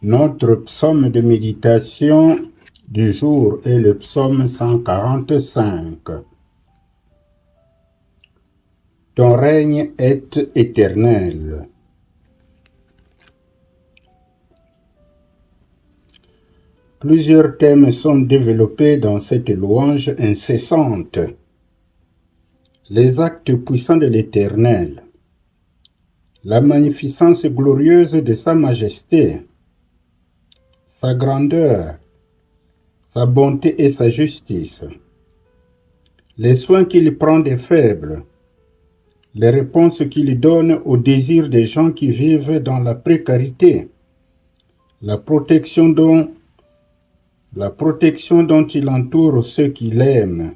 Notre psaume de méditation du jour est le psaume 145. Ton règne est éternel. Plusieurs thèmes sont développés dans cette louange incessante. Les actes puissants de l'Éternel, la magnificence glorieuse de sa majesté, sa grandeur, sa bonté et sa justice, les soins qu'il prend des faibles, les réponses qu'il donne aux désirs des gens qui vivent dans la précarité, la protection dont il entoure ceux qui l'aiment.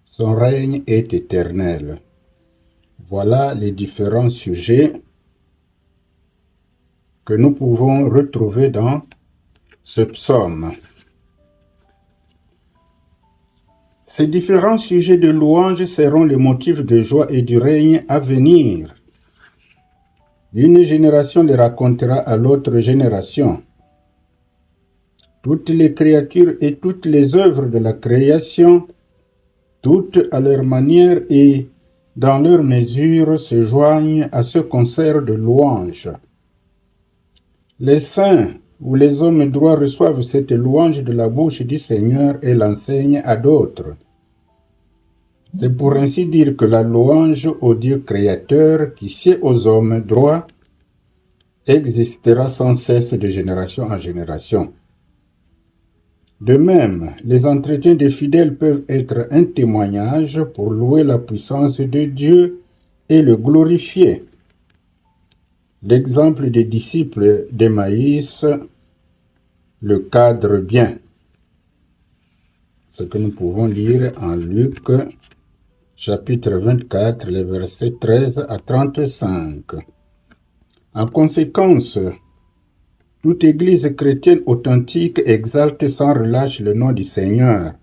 Son règne est éternel. Voilà les différents sujets que nous pouvons retrouver dans ce psaume. Ces différents sujets de louange seront les motifs de joie et du règne à venir. Une génération les racontera à l'autre génération. Toutes les créatures et toutes les œuvres de la création, toutes à leur manière et dans leur mesure, se joignent à ce concert de louanges. Les saints ou les hommes droits reçoivent cette louange de la bouche du Seigneur et l'enseignent à d'autres. C'est pour ainsi dire que la louange au Dieu créateur qui sied aux hommes droits existera sans cesse de génération en génération. De même, les entretiens des fidèles peuvent être un témoignage pour louer la puissance de Dieu et le glorifier. L'exemple des disciples d'Emmaüs le cadre bien. Ce que nous pouvons lire en Luc, chapitre 24, les versets 13 à 35. En conséquence, toute Église chrétienne authentique exalte sans relâche le nom du Seigneur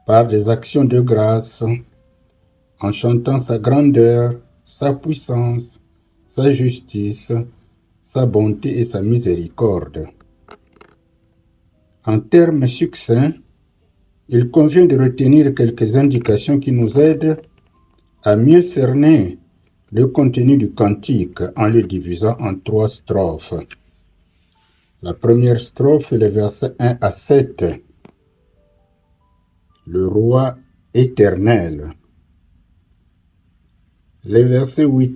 par des actions de grâce, en chantant sa grandeur, sa puissance, sa justice, sa bonté et sa miséricorde. En termes succincts, il convient de retenir quelques indications qui nous aident à mieux cerner le contenu du cantique en le divisant en 3 strophes. La première strophe est les versets 1 à 7. Le roi éternel. Les versets 8